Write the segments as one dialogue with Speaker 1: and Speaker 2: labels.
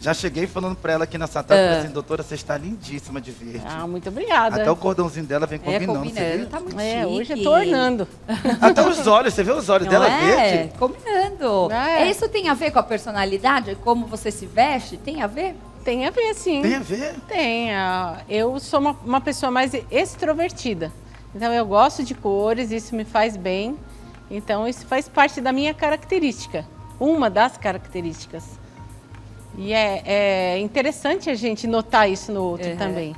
Speaker 1: Já cheguei falando pra ela aqui na sala, falei assim, doutora, você está lindíssima de verde.
Speaker 2: Ah, muito obrigada.
Speaker 1: Até o cordãozinho dela vem combinando, você viu?
Speaker 3: Tá muito chique.
Speaker 2: Hoje eu tô ornando.
Speaker 1: Até os olhos, você vê os olhos dela verde?
Speaker 3: Combinando. Isso tem a ver com a personalidade? Como você se veste? Tem a ver?
Speaker 2: Tem a ver, sim.
Speaker 1: Tem a ver?
Speaker 2: Tem. Eu sou uma pessoa mais extrovertida. Então, eu gosto de cores, isso me faz bem. Então, isso faz parte da minha característica. Uma das características. E é interessante a gente notar isso no outro também.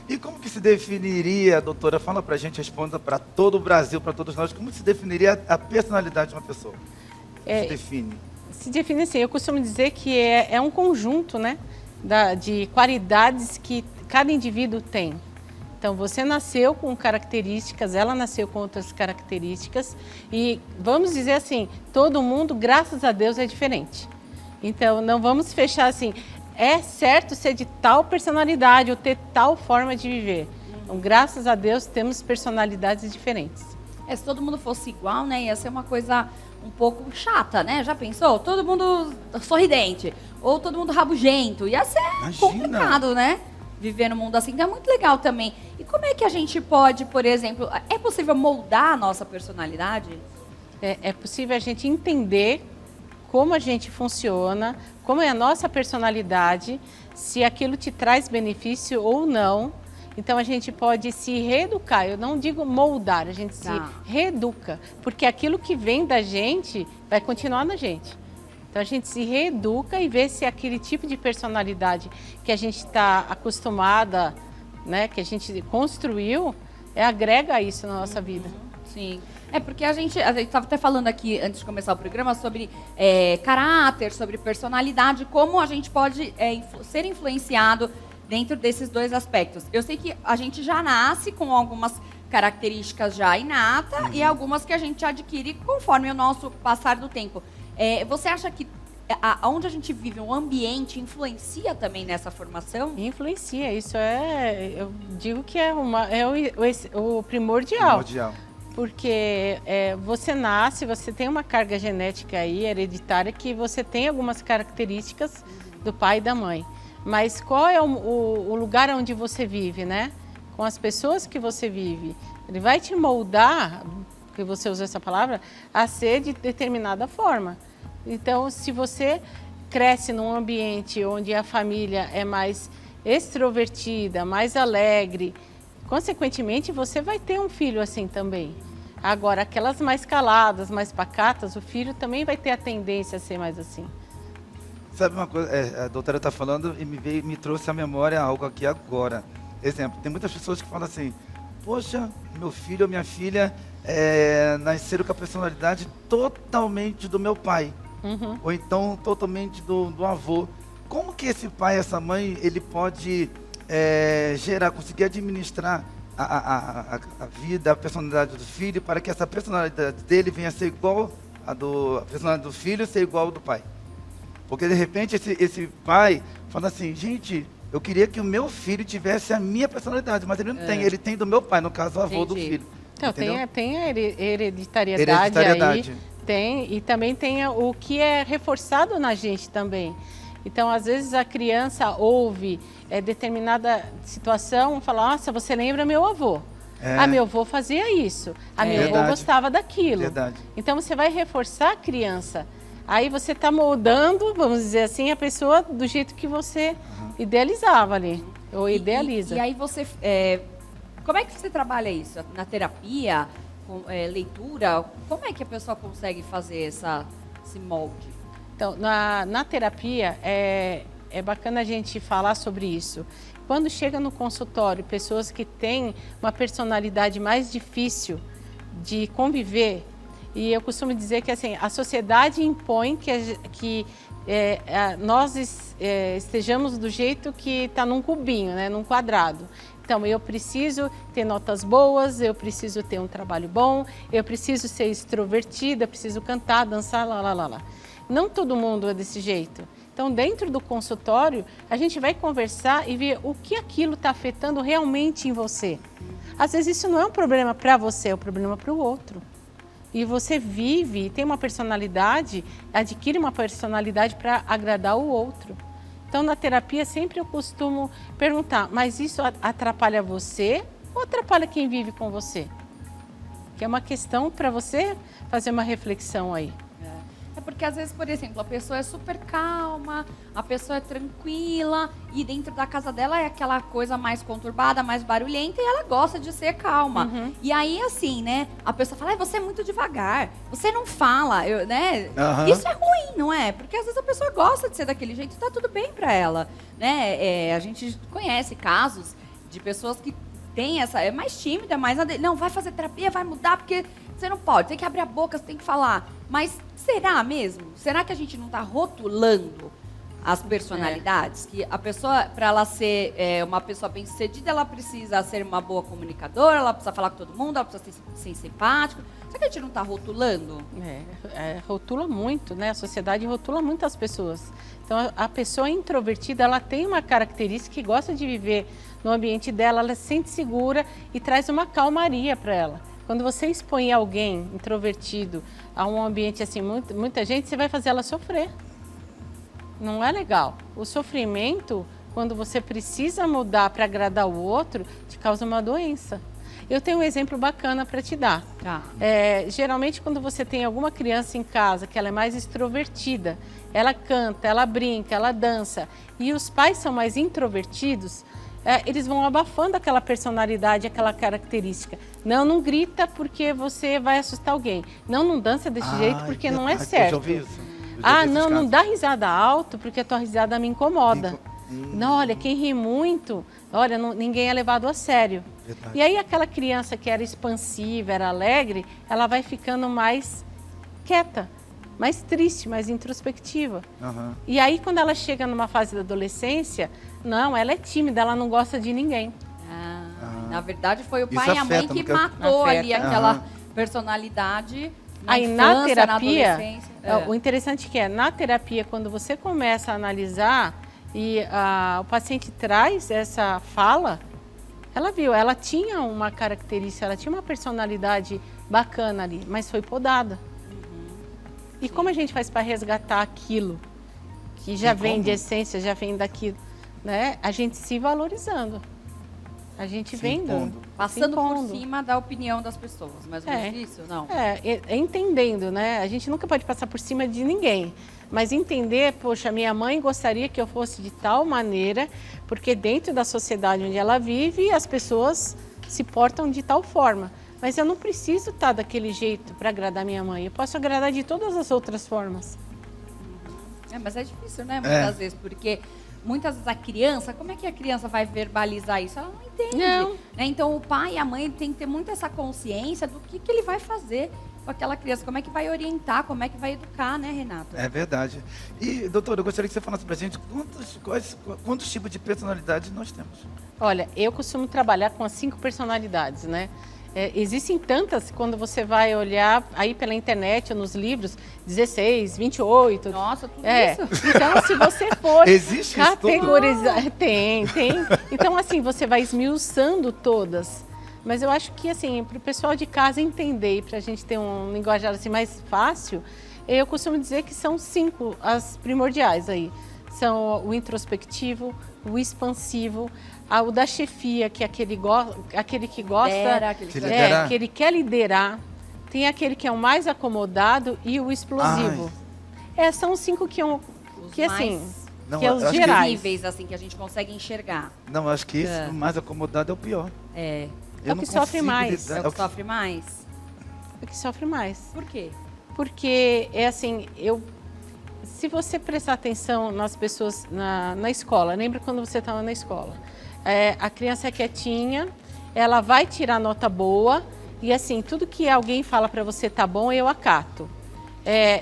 Speaker 1: E como que se definiria, doutora, fala pra gente, responda para todo o Brasil, para todos nós, como se definiria a personalidade de uma pessoa? Se define?
Speaker 2: Se define assim, eu costumo dizer que é um conjunto, né, de qualidades que cada indivíduo tem. Então, você nasceu com características, ela nasceu com outras características e, vamos dizer assim, todo mundo, graças a Deus, é diferente. Então, não vamos fechar assim, é certo ser de tal personalidade ou ter tal forma de viver. Então, graças a Deus, temos personalidades diferentes.
Speaker 3: Se todo mundo fosse igual, né, ia ser uma coisa um pouco chata, né? Já pensou? Todo mundo sorridente ou todo mundo rabugento. Ia ser complicado, né? Viver no mundo assim. Então, é muito legal também. E como é que a gente pode, por exemplo, é possível moldar a nossa personalidade?
Speaker 2: É possível a gente entender como a gente funciona, como é a nossa personalidade, se aquilo te traz benefício ou não. Então, a gente pode se reeducar. Eu não digo moldar, a gente se reeduca. Porque aquilo que vem da gente vai continuar na gente. Então, a gente se reeduca e vê se aquele tipo de personalidade que a gente está acostumada, né, que a gente construiu, agrega isso na nossa vida.
Speaker 3: Sim. Porque a gente estava até falando aqui, antes de começar o programa, sobre caráter, sobre personalidade, como a gente pode ser influenciado dentro desses dois aspectos. Eu sei que a gente já nasce com algumas características já inata e algumas que a gente adquire conforme o nosso passar do tempo. Você acha que onde a gente vive, o ambiente, influencia também nessa formação?
Speaker 2: Influencia, isso eu digo que é o primordial. Porque você nasce, você tem uma carga genética aí, hereditária, que você tem algumas características do pai e da mãe. Mas qual é o lugar onde você vive, né? Com as pessoas que você vive. Ele vai te moldar, que você usa essa palavra, a ser de determinada forma. Então, se você cresce num ambiente onde a família é mais extrovertida, mais alegre, consequentemente, você vai ter um filho assim também. Agora, aquelas mais caladas, mais pacatas, o filho também vai ter a tendência a ser mais assim.
Speaker 1: Sabe uma coisa, a doutora está falando e me trouxe à memória algo aqui agora. Exemplo, tem muitas pessoas que falam assim, poxa, meu filho ou minha filha nasceram com a personalidade totalmente do meu pai. Ou então totalmente do avô. Como que esse pai, essa mãe, ele pode conseguir administrar a vida, a personalidade do filho, para que essa personalidade dele venha a ser igual a personalidade do filho, ser igual ao do pai? Porque de repente esse pai fala assim, gente, eu queria que o meu filho tivesse a minha personalidade, mas ele não tem, ele tem do meu pai, no caso o avô do filho.
Speaker 2: Então, tem a hereditariedade aí, tem, e também tem o que é reforçado na gente também. Então, às vezes a criança ouve determinada situação, fala, nossa, você lembra meu avô. Meu avô fazia isso, meu avô gostava daquilo. Então, você vai reforçar a criança. Aí você está moldando, vamos dizer assim, a pessoa do jeito que você idealizava ali, ou idealiza.
Speaker 3: E aí você, como é que você trabalha isso? Na terapia, com, leitura? Como é que a pessoa consegue fazer esse molde?
Speaker 2: Então, na terapia, é bacana a gente falar sobre isso. Quando chega no consultório, pessoas que têm uma personalidade mais difícil de conviver, e eu costumo dizer que assim, a sociedade impõe que nós estejamos do jeito que está num cubinho, né, num quadrado. Então, eu preciso ter notas boas, eu preciso ter um trabalho bom, eu preciso ser extrovertida, eu preciso cantar, dançar, lá. Não todo mundo é desse jeito. Então, dentro do consultório, a gente vai conversar e ver o que aquilo está afetando realmente em você. Às vezes, isso não é um problema para você, é um problema para o outro. E você vive, tem uma personalidade, adquire uma personalidade para agradar o outro. Então, na terapia, sempre eu costumo perguntar, mas isso atrapalha você ou atrapalha quem vive com você? Que é uma questão para você fazer uma reflexão aí.
Speaker 3: É porque, às vezes, por exemplo, a pessoa é super calma, a pessoa é tranquila, e dentro da casa dela é aquela coisa mais conturbada, mais barulhenta, e ela gosta de ser calma.
Speaker 2: Uhum.
Speaker 3: E aí, assim, né, a pessoa fala, você é muito devagar, você não fala, né?
Speaker 1: Aham.
Speaker 3: Isso é ruim, não é? Porque, às vezes, a pessoa gosta de ser daquele jeito e tá tudo bem pra ela, né? A gente conhece casos de pessoas que têm essa, é mais tímida, mais... Não, vai fazer terapia, vai mudar, porque você não pode, tem que abrir a boca, você tem que falar. Mas será mesmo? Será que a gente não está rotulando as personalidades? Que a pessoa, para ela ser uma pessoa bem-sucedida, ela precisa ser uma boa comunicadora, ela precisa falar com todo mundo, ela precisa ser simpático. Será que a gente não está rotulando?
Speaker 2: Rotula muito, né? A sociedade rotula muito as pessoas. Então, a pessoa introvertida, ela tem uma característica que gosta de viver no ambiente dela, ela se sente segura e traz uma calmaria para ela. Quando você expõe alguém introvertido a um ambiente assim, muita gente, você vai fazer ela sofrer. Não é legal. O sofrimento, quando você precisa mudar para agradar o outro, te causa uma doença. Eu tenho um exemplo bacana para te dar.
Speaker 3: Tá.
Speaker 2: Geralmente, quando você tem alguma criança em casa que ela é mais extrovertida, ela canta, ela brinca, ela dança, e os pais são mais introvertidos, eles vão abafando aquela personalidade, aquela característica. Não grita porque você vai assustar alguém. Não dança desse jeito porque não é certo.
Speaker 1: Eu já ouvi isso. Eu já vi esses
Speaker 2: Não
Speaker 1: casos.
Speaker 2: dá risada alto porque a tua risada me incomoda. Não, olha, quem ri muito, olha, ninguém é levado a sério.
Speaker 1: Verdade.
Speaker 2: E aí aquela criança que era expansiva, era alegre, ela vai ficando mais quieta, mais triste, mais introspectiva.
Speaker 1: Aham.
Speaker 2: E aí quando ela chega numa fase da adolescência, não, ela é tímida, ela não gosta de ninguém.
Speaker 3: Na verdade, foi o
Speaker 1: Isso
Speaker 3: pai e a mãe
Speaker 1: afeta,
Speaker 3: que
Speaker 1: não quer-
Speaker 3: matou ali
Speaker 2: Afeta.
Speaker 3: aquela
Speaker 1: Aham.
Speaker 3: personalidade
Speaker 2: Aí
Speaker 3: infância,
Speaker 2: na terapia,
Speaker 3: adolescência.
Speaker 2: o interessante que é, na terapia, quando você começa a analisar e o paciente traz essa fala, ela viu, ela tinha uma característica, ela tinha uma personalidade bacana ali, mas foi podada. E como a gente faz para resgatar aquilo que já
Speaker 1: Tem
Speaker 2: vem
Speaker 1: como?
Speaker 2: de essência, já vem daquilo, né? A gente se valorizando. A gente
Speaker 1: Se
Speaker 2: vem
Speaker 1: impondo.
Speaker 3: Passando por
Speaker 2: impondo.
Speaker 3: cima da opinião das pessoas, mais ou menos isso? Não.
Speaker 2: Entendendo, né? A gente nunca pode passar por cima de ninguém, mas entender, poxa, minha mãe gostaria que eu fosse de tal maneira, porque dentro da sociedade onde ela vive, as pessoas se portam de tal forma. Mas eu não preciso estar daquele jeito para agradar minha mãe, eu posso agradar de todas as outras formas.
Speaker 3: Mas é difícil, né? Muitas vezes, porque muitas vezes a criança, como é que a criança vai verbalizar isso? Ela não entende.
Speaker 2: Não.
Speaker 3: Né? Então o pai e a mãe têm que ter muito essa consciência do que ele vai fazer com aquela criança, como é que vai orientar, como é que vai educar, né, Renato?
Speaker 1: É verdade. E, doutora, eu gostaria que você falasse pra gente quantos tipos de personalidade nós temos.
Speaker 2: Olha, eu costumo trabalhar com as 5 personalidades, né? Existem tantas, quando você vai olhar aí pela internet ou nos livros, 16, 28.
Speaker 3: Nossa, tudo isso?
Speaker 2: Então, se você for
Speaker 1: Existe isso tudo?
Speaker 2: categorizar... Tem. Então, assim, você vai esmiuçando todas. Mas eu acho que, assim, para o pessoal de casa entender e para a gente ter um linguajar assim, mais fácil, eu costumo dizer que são 5 as primordiais aí. São o introspectivo, o expansivo, o da chefia, que é aquele que gosta,
Speaker 3: Lidera, aquele que
Speaker 1: lidera.
Speaker 2: que ele quer liderar. Tem aquele que é o mais acomodado e o explosivo. São os 5 que assim,
Speaker 1: Não,
Speaker 2: que é
Speaker 1: eu
Speaker 2: os
Speaker 1: acho que-
Speaker 2: gerais.
Speaker 3: níveis assim que a gente consegue enxergar.
Speaker 1: Não, acho que esse mais acomodado é o pior.
Speaker 3: É
Speaker 2: É o
Speaker 1: não
Speaker 2: que sofre
Speaker 1: consigo
Speaker 2: mais.
Speaker 1: lidar-
Speaker 3: o que sofre mais.
Speaker 2: É o que sofre mais.
Speaker 3: Por quê?
Speaker 2: Porque é assim, se você prestar atenção nas pessoas na escola, lembra quando você estava na escola? A criança é quietinha, ela vai tirar nota boa e assim, tudo que alguém fala para você tá bom, eu acato.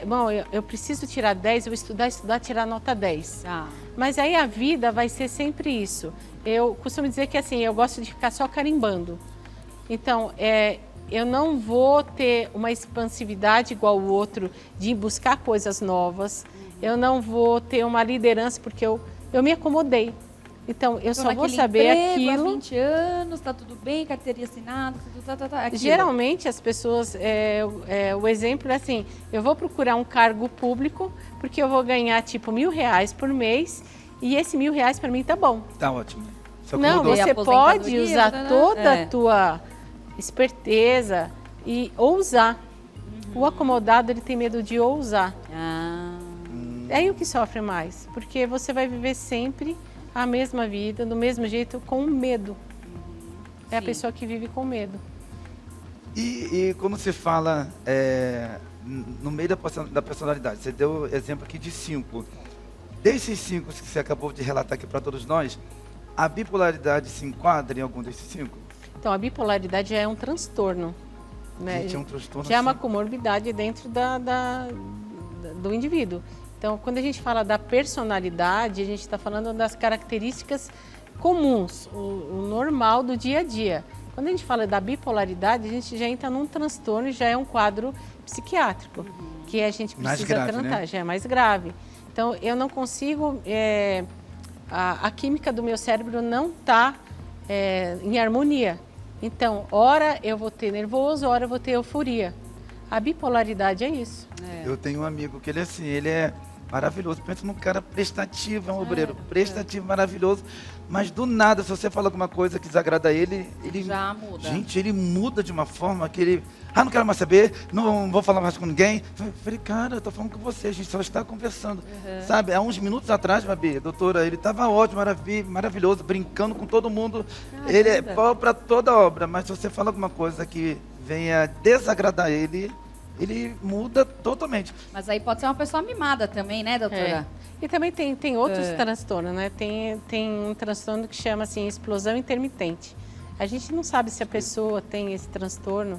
Speaker 2: Bom, eu preciso tirar 10, eu vou estudar, tirar nota 10.
Speaker 3: Tá.
Speaker 2: Mas aí a vida vai ser sempre isso. Eu costumo dizer que assim, eu gosto de ficar só carimbando. Então, eu não vou ter uma expansividade igual o outro de buscar coisas novas. Eu não vou ter uma liderança porque eu me acomodei. Então, eu só vou saber aquilo.
Speaker 3: Há 20 anos, tá tudo bem, carteirinha assinada, tudo aquilo.
Speaker 2: Geralmente as pessoas, o exemplo é assim, eu vou procurar um cargo público porque eu vou ganhar tipo R$1.000 por mês E esse R$1.000 para mim tá bom.
Speaker 1: Tá ótimo. Só
Speaker 2: Não,
Speaker 1: mudou.
Speaker 2: você pode
Speaker 3: aposentadoria,
Speaker 2: usar
Speaker 3: né?
Speaker 2: toda a tua esperteza e ousar. O acomodado, ele tem medo de ousar. É aí o que sofre mais, porque você vai viver sempre a mesma vida, do mesmo jeito, com medo. É a
Speaker 3: Sim.
Speaker 2: pessoa que vive com medo.
Speaker 1: E como se fala no meio da personalidade, você deu exemplo aqui de 5. Desses 5 que você acabou de relatar aqui para todos nós, a bipolaridade se enquadra em algum desses 5?
Speaker 2: Então, a bipolaridade já é um transtorno. Né?
Speaker 1: Gente, é um transtorno
Speaker 2: Já é uma
Speaker 1: assim.
Speaker 2: comorbidade dentro do indivíduo. Então, quando a gente fala da personalidade, a gente está falando das características comuns, o normal do dia a dia. Quando a gente fala da bipolaridade, a gente já entra num transtorno e já é um quadro psiquiátrico, que a gente
Speaker 1: Mais
Speaker 2: precisa
Speaker 1: grave,
Speaker 2: tratar,
Speaker 1: né?
Speaker 2: já é mais grave. Então, eu não consigo, a química do meu cérebro não está em harmonia. Então, ora eu vou ter nervoso, ora eu vou ter euforia. A bipolaridade é isso.
Speaker 1: Eu tenho um amigo que ele é assim, ele é maravilhoso. Pensa num cara prestativo, é um obreiro prestativo, maravilhoso. Mas do nada, se você fala alguma coisa que desagrada ele
Speaker 3: Já muda.
Speaker 1: Gente, ele muda de uma forma que ele... não quero mais saber, não vou falar mais com ninguém. Falei, cara, eu tô falando com você, a gente só está conversando. Sabe, há uns minutos atrás, Babi, doutora, ele estava ótimo, maravilhoso, brincando com todo mundo. Ele é pau para toda obra, mas se você fala alguma coisa que venha desagradar ele muda totalmente.
Speaker 3: Mas aí pode ser uma pessoa mimada também, né, doutora?
Speaker 2: E também tem outros transtornos, né? Tem um transtorno que chama assim explosão intermitente. A gente não sabe se a pessoa tem esse transtorno.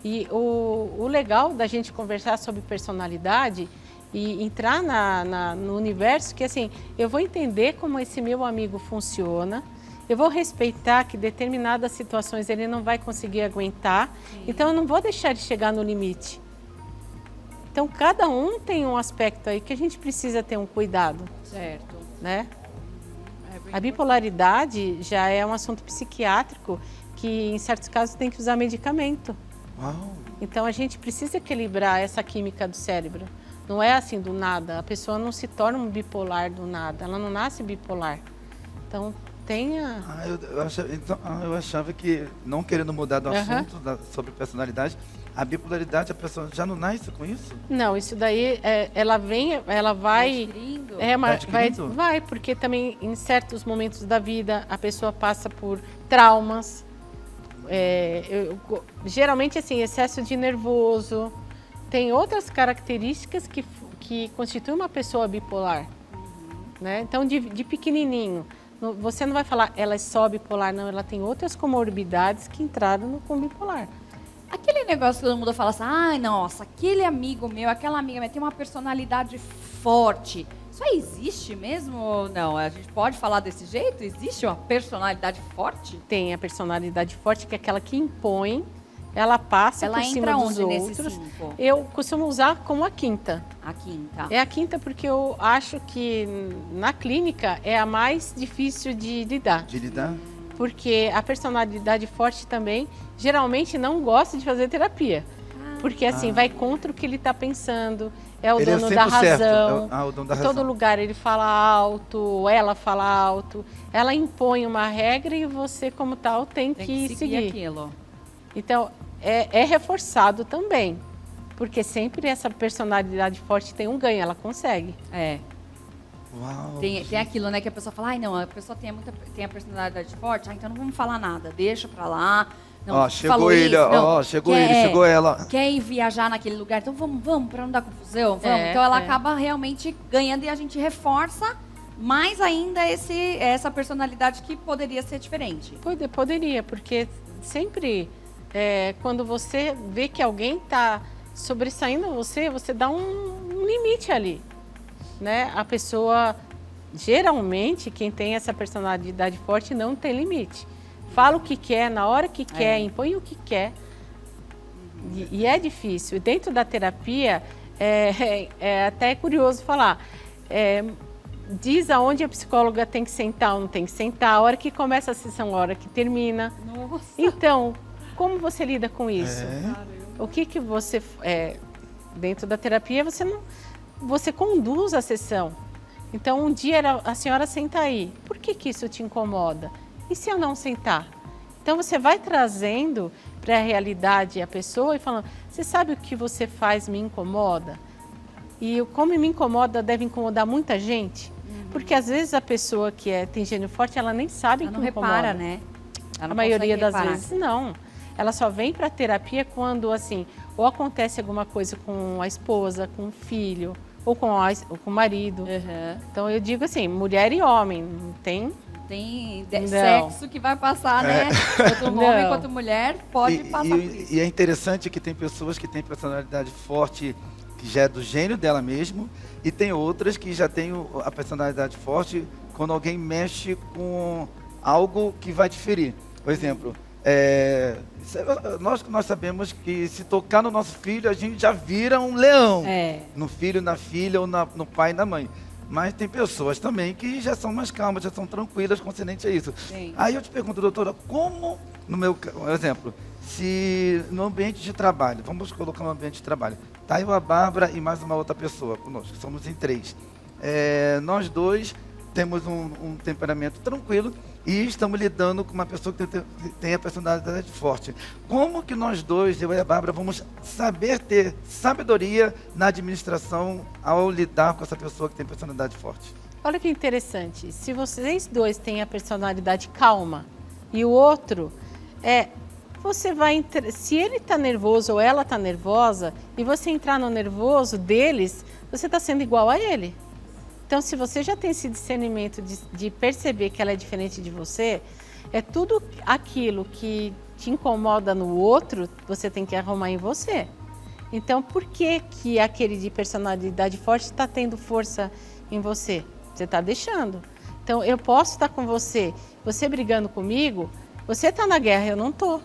Speaker 2: E o legal da gente conversar sobre personalidade e entrar no universo que assim, eu vou entender como esse meu amigo funciona, eu vou respeitar que determinadas situações ele não vai conseguir aguentar, então eu não vou deixar ele chegar no limite. Então, cada um tem um aspecto aí que a gente precisa ter um cuidado,
Speaker 3: Certo.
Speaker 2: né?
Speaker 3: É bem
Speaker 2: A bipolaridade já é um assunto psiquiátrico que, em certos casos, tem que usar medicamento.
Speaker 1: Uau!
Speaker 2: Então, a gente precisa equilibrar essa química do cérebro. Não é assim do nada. A pessoa não se torna um bipolar do nada. Ela não nasce bipolar. Então, tenha...
Speaker 1: Eu achava que, não querendo mudar do
Speaker 2: Aham.
Speaker 1: assunto sobre personalidade, a bipolaridade, a pessoa já não nasce com isso?
Speaker 2: Não, isso daí, ela vai...
Speaker 3: adquirindo.
Speaker 2: Vai, porque também em certos momentos da vida a pessoa passa por traumas. Geralmente, assim, excesso de nervoso. Tem outras características que constituem uma pessoa bipolar. Né? Então, de pequenininho, você não vai falar ela é só bipolar, não. Ela tem outras comorbidades que entraram com bipolar.
Speaker 3: Aquele negócio que todo mundo fala assim, ai, nossa, aquele amigo meu, aquela amiga minha tem uma personalidade forte. Isso aí existe mesmo ou não? A gente pode falar desse jeito? Existe uma personalidade forte?
Speaker 2: Tem a personalidade forte, que é aquela que impõe, ela passa
Speaker 3: Ela
Speaker 2: por cima
Speaker 3: entra
Speaker 2: dos
Speaker 3: onde nesses
Speaker 2: outros.
Speaker 3: 5?
Speaker 2: Eu costumo usar como a quinta.
Speaker 3: A quinta.
Speaker 2: É a quinta porque eu acho que na clínica é a mais difícil de lidar.
Speaker 1: De lidar?
Speaker 2: Porque a personalidade forte também geralmente não gosta de fazer terapia. Porque assim, vai contra o que ele está pensando, é o
Speaker 1: Ele é
Speaker 2: dono
Speaker 1: sempre
Speaker 2: da
Speaker 1: o certo,
Speaker 2: razão.
Speaker 1: o dono da
Speaker 2: Em
Speaker 1: razão.
Speaker 2: todo lugar ele fala alto, ela fala alto. Ela impõe uma regra e você, como tal, tem
Speaker 3: Tem
Speaker 2: que
Speaker 3: que seguir
Speaker 2: seguir.
Speaker 3: aquilo.
Speaker 2: Então, é reforçado também. Porque sempre essa personalidade forte tem um ganho, ela consegue.
Speaker 3: É.
Speaker 1: Uau!
Speaker 3: Tem aquilo, né, que a pessoa fala, ai, não, a pessoa tem a personalidade forte, então não vamos falar nada, deixa pra lá. Não,
Speaker 1: Ó, chegou
Speaker 3: falou
Speaker 1: ele,
Speaker 3: isso, não,
Speaker 1: ó, chegou ele, chegou ela.
Speaker 3: Quer ir viajar naquele lugar, então vamos, pra não dar confusão, vamos.
Speaker 2: É,
Speaker 3: Então ela
Speaker 2: é.
Speaker 3: acaba realmente ganhando e a gente reforça mais ainda essa personalidade que poderia ser diferente.
Speaker 2: Poderia, porque sempre quando você vê que alguém está sobressaindo você dá um limite ali. Né? A pessoa, geralmente, quem tem essa personalidade forte não tem limite. Fala o que quer, na hora que quer, impõe o que quer. E é difícil. E dentro da terapia, é até curioso falar. Diz aonde a psicóloga tem que sentar ou não tem que sentar, a hora que começa a sessão, a hora que termina.
Speaker 3: Nossa.
Speaker 2: Então, como você lida com isso?
Speaker 1: É.
Speaker 2: O que você... dentro da terapia, você conduz a sessão. Então, um dia era, a senhora senta aí. Por que isso te incomoda? E se eu não sentar? Então, você vai trazendo para a realidade a pessoa e falando, você sabe o que você faz me incomoda? E como me incomoda, deve incomodar muita gente. Porque, às vezes, a pessoa que tem gênio forte, ela nem sabe
Speaker 3: Ela
Speaker 2: que
Speaker 3: não
Speaker 2: incomoda.
Speaker 3: repara, né? Ela não
Speaker 2: A maioria
Speaker 3: consegue
Speaker 2: das
Speaker 3: reparar.
Speaker 2: vezes, não. Ela só vem para a terapia quando, assim, ou acontece alguma coisa com a esposa, com o filho, ou com o marido.
Speaker 3: Uhum.
Speaker 2: Então, eu digo assim, mulher e homem, não tem...
Speaker 3: Tem
Speaker 2: Não.
Speaker 3: sexo que vai passar, né? Tanto homem
Speaker 2: Não.
Speaker 3: quanto mulher pode passar por isso.
Speaker 1: E é interessante que tem pessoas que têm personalidade forte, que já é do gênio dela mesmo, e tem outras que já têm a personalidade forte quando alguém mexe com algo que vai diferir. Por exemplo, nós sabemos que se tocar no nosso filho, a gente já vira um leão. No filho, na filha, ou no pai e na mãe. Mas tem pessoas também que já são mais calmas, já são tranquilas concernente a isso.
Speaker 3: Sim.
Speaker 1: Aí eu te pergunto, doutora, como, no meu exemplo, se no ambiente de trabalho, vamos colocar no ambiente de trabalho, tá eu, a Bárbara e mais uma outra pessoa conosco, somos em 3. Nós dois temos um temperamento tranquilo e estamos lidando com uma pessoa que tem a personalidade forte. Como que nós dois, eu e a Bárbara, vamos saber ter sabedoria na administração ao lidar com essa pessoa que tem personalidade forte?
Speaker 2: Olha que interessante, se vocês dois têm a personalidade calma e o outro você vai, se ele está nervoso ou ela está nervosa e você entrar no nervoso deles, você está sendo igual a ele. Então, se você já tem esse discernimento de perceber que ela é diferente de você, tudo aquilo que te incomoda no outro, você tem que arrumar em você. Então, por que aquele de personalidade forte está tendo força em você? Você está deixando. Então, eu posso estar com você brigando comigo, você está na guerra, eu não estou.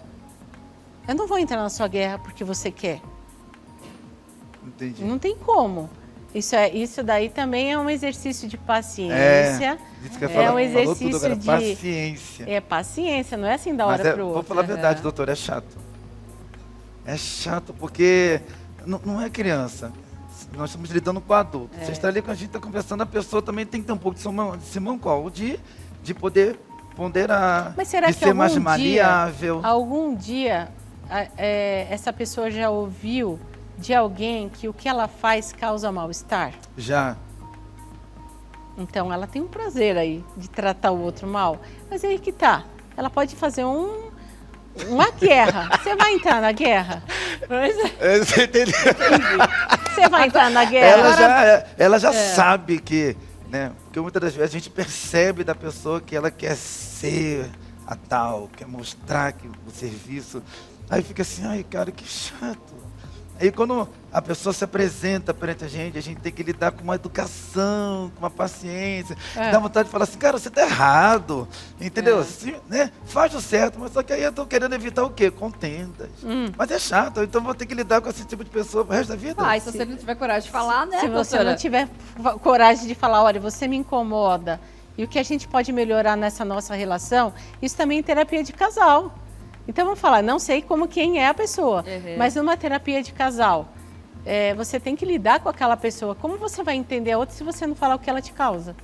Speaker 2: Eu não vou entrar na sua guerra porque você quer.
Speaker 1: Entendi.
Speaker 2: Não tem como. Isso daí também é um exercício de paciência.
Speaker 1: Isso que eu ia falar,
Speaker 2: um exercício
Speaker 1: falou tudo agora,
Speaker 2: de
Speaker 1: paciência.
Speaker 2: Paciência, não é assim da hora para o outro.
Speaker 1: Vou falar a verdade, doutor, é chato. É chato porque não é criança. Nós estamos lidando com adulto. Você está ali com a gente, está conversando, a pessoa também tem que ter um pouco de Simão qual? De poder ponderar,
Speaker 2: Mas será
Speaker 1: de
Speaker 2: que
Speaker 1: ser mais maleável.
Speaker 2: Algum dia essa pessoa já ouviu de alguém que o que ela faz causa mal-estar?
Speaker 1: Já.
Speaker 2: Então ela tem um prazer aí de tratar o outro mal. Mas aí que tá. Ela pode fazer uma guerra. Você vai entrar na guerra?
Speaker 1: Você entendeu?
Speaker 2: Você vai entrar na guerra?
Speaker 1: Ela já sabe que, né? Porque muitas das vezes a gente percebe da pessoa que ela quer ser a tal, quer mostrar que o serviço. Aí fica assim, ai cara, que chato. Aí quando a pessoa se apresenta perante a gente tem que lidar com uma educação, com uma paciência. Dá vontade de falar assim, cara, você tá errado, entendeu? Né? Faz o certo, mas só que aí eu tô querendo evitar o quê? Contendas. Mas é chato, então vou ter que lidar com esse tipo de pessoa pro resto da vida.
Speaker 3: E se você não tiver coragem de falar, né,
Speaker 2: Se você
Speaker 3: doutora?
Speaker 2: não tiver coragem de falar, olha, você me incomoda, e o que a gente pode melhorar nessa nossa relação, isso também é terapia de casal. Então, vamos falar, não sei quem é a pessoa, mas numa terapia de casal, você tem que lidar com aquela pessoa. Como você vai entender a outra se você não falar o que ela te causa?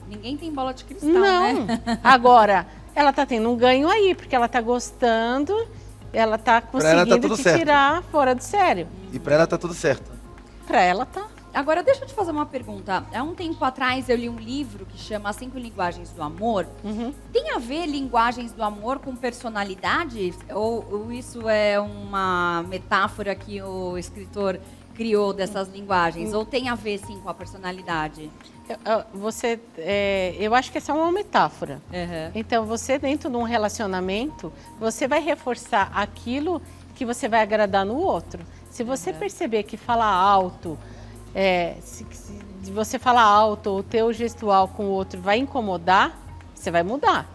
Speaker 3: Ninguém tem bola de cristal,
Speaker 2: Não.
Speaker 3: né?
Speaker 2: Agora, ela está tendo um ganho aí, porque ela está gostando, ela está conseguindo te tirar fora do sério.
Speaker 1: E pra ela tá tudo certo.
Speaker 2: Para ela tá.
Speaker 3: Agora, deixa eu te fazer uma pergunta. Há um tempo atrás eu li um livro que chama As 5 Linguagens do Amor. Tem a ver linguagens do amor com personalidade? Ou isso é uma metáfora que o escritor criou dessas linguagens? Ou tem a ver, sim, com a personalidade?
Speaker 2: Eu acho que essa é uma metáfora.
Speaker 3: Uhum.
Speaker 2: Então, você dentro de um relacionamento, você vai reforçar aquilo que você vai agradar no outro. Se você perceber que falar alto... se você falar alto ou o teu gestual com o outro vai incomodar, você vai mudar.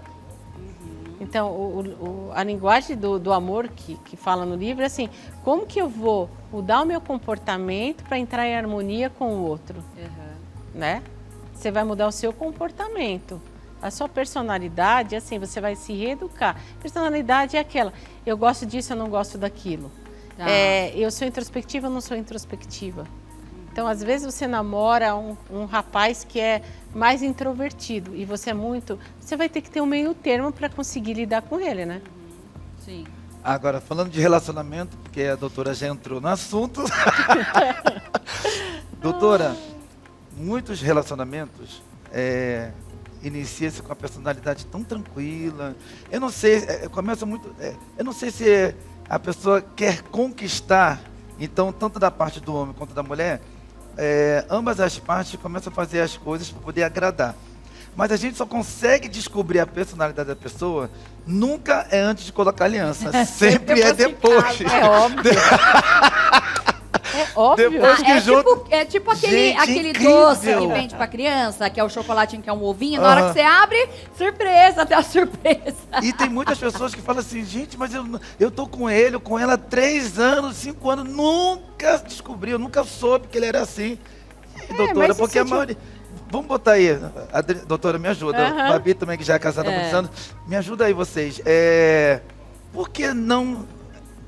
Speaker 2: Então, a linguagem do amor que fala no livro é assim, como que eu vou mudar o meu comportamento para entrar em harmonia com o outro? Né? Você vai mudar o seu comportamento. A sua personalidade, assim, você vai se reeducar. Personalidade é aquela, eu gosto disso, eu não gosto daquilo. Eu sou introspectiva, eu não sou introspectiva. Então, às vezes você namora um rapaz que é mais introvertido e você é muito... Você vai ter que ter um meio termo para conseguir lidar com ele, né?
Speaker 3: Sim.
Speaker 1: Agora, falando de relacionamento, porque a doutora já entrou no assunto. Doutora, muitos relacionamentos inicia-se com a personalidade tão tranquila. Eu não sei, começa muito... eu não sei se a pessoa quer conquistar, então, tanto da parte do homem quanto da mulher, ambas as partes começam a fazer as coisas para poder agradar. Mas a gente só consegue descobrir a personalidade da pessoa, nunca é antes de colocar aliança, sempre é depois.
Speaker 2: É óbvio. É óbvio.
Speaker 1: Depois que
Speaker 3: é tipo aquele
Speaker 1: incrível.
Speaker 3: doce que vende pra criança, que é o chocolatinho, que é um ovinho. Na hora que você abre, surpresa, até a surpresa.
Speaker 1: E tem muitas pessoas que falam assim, gente, mas eu tô com ele, ou com ela há 3 anos, 5 anos, nunca descobri, eu nunca soube que ele era assim. E, doutora, porque a maioria... Vamos botar aí, doutora, me ajuda.
Speaker 2: Uhum.
Speaker 1: Babi também, que já é casada há muitos anos, me ajuda aí vocês. Por que não...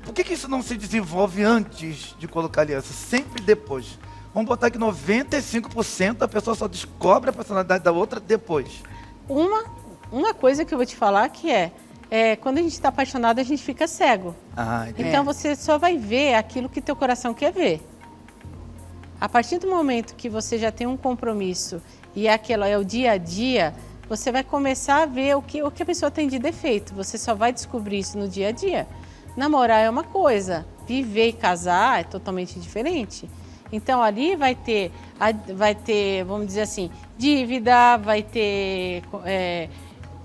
Speaker 1: Por que isso não se desenvolve antes de colocar aliança? Sempre depois. Vamos botar que 95% a pessoa só descobre a personalidade da outra depois.
Speaker 2: Uma coisa que eu vou te falar que quando a gente está apaixonado, a gente fica cego.
Speaker 1: Entendi.
Speaker 2: Então você só vai ver aquilo que teu coração quer ver. A partir do momento que você já tem um compromisso e aquilo é o dia a dia, você vai começar a ver o que a pessoa tem de defeito. Você só vai descobrir isso no dia a dia. Namorar é uma coisa, viver e casar é totalmente diferente. Então ali vai ter, vamos dizer assim, dívida, vai ter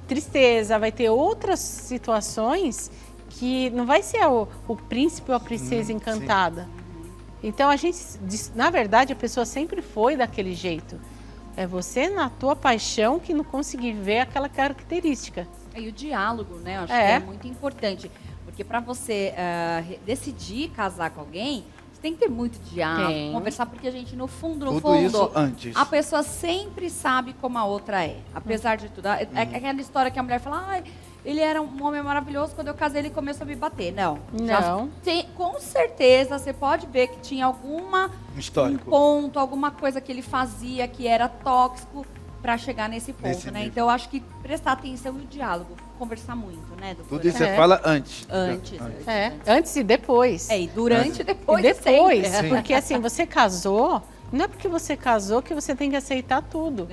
Speaker 2: tristeza, vai ter outras situações que não vai ser o príncipe ou a princesa encantada. Sim. Então na verdade, a pessoa sempre foi daquele jeito. É você, na tua paixão, que não conseguir ver aquela característica.
Speaker 3: E o diálogo, né? Eu acho que é muito importante. Porque para você decidir casar com alguém, você tem que ter muito diálogo, conversar, porque a gente, no fundo,
Speaker 1: isso antes.
Speaker 3: A pessoa sempre sabe como a outra é. Apesar de tudo. É aquela história que a mulher fala, ele era um homem maravilhoso, quando eu casei ele começou a me bater. Não. Com certeza, você pode ver que tinha um ponto, alguma coisa que ele fazia que era tóxico para chegar nesse ponto, né? Então, eu acho que prestar atenção no diálogo, conversar muito, né, doutora?
Speaker 1: Tudo isso você fala antes.
Speaker 2: Antes e depois.
Speaker 3: E durante, depois.
Speaker 2: E depois, porque assim, você casou, não é porque você casou que você tem que aceitar tudo.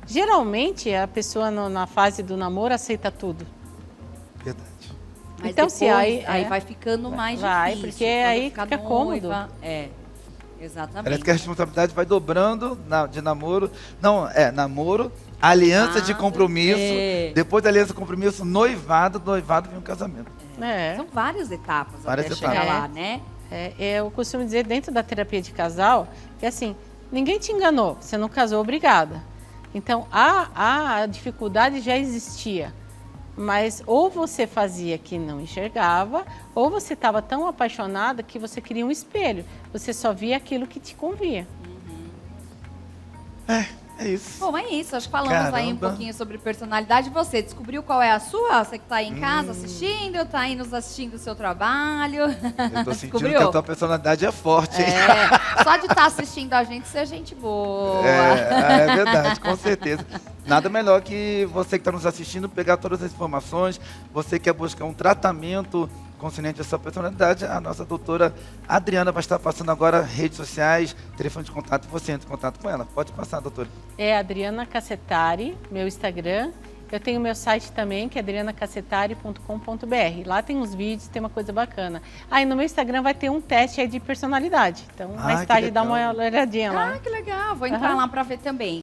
Speaker 2: Geralmente, a pessoa na fase do namoro aceita tudo.
Speaker 1: Verdade.
Speaker 3: Mas
Speaker 2: então,
Speaker 3: depois, aí vai ficando mais difícil.
Speaker 2: Porque aí fica cômodo.
Speaker 3: Exatamente.
Speaker 1: Parece que a responsabilidade vai dobrando de namoro. Não, namoro, aliança de compromisso. Depois da aliança de compromisso, noivado vem um casamento.
Speaker 3: São várias etapas até chegar lá, né?
Speaker 2: Eu costumo dizer, dentro da terapia de casal, que assim, ninguém te enganou, você não casou, obrigada. Então, a dificuldade já existia. Mas ou você fazia que não enxergava, ou você estava tão apaixonada que você queria um espelho. Você só via aquilo que te convia.
Speaker 1: É isso.
Speaker 3: Bom, é isso. Acho que falamos aí um pouquinho sobre personalidade. Você descobriu qual é a sua? Você que está aí em casa assistindo, está aí nos assistindo o seu trabalho.
Speaker 1: Eu estou sentindo que a tua personalidade é forte, hein?
Speaker 3: Só de estar assistindo a gente ser gente boa.
Speaker 1: É verdade, com certeza. Nada melhor que você que está nos assistindo pegar todas as informações. Você quer buscar um tratamento consciente à sua personalidade, a nossa doutora Adriana vai estar passando agora redes sociais, telefone de contato, você entra em contato com ela. Pode passar, doutora. É
Speaker 2: Adriana Cassetari, meu Instagram. Eu tenho meu site também, que é adrianacassetari.com.br. Lá tem uns vídeos, tem uma coisa bacana. E no meu Instagram vai ter um teste aí de personalidade. Então, mais tarde dá uma olhadinha lá.
Speaker 3: Que legal. Vou entrar lá para ver também.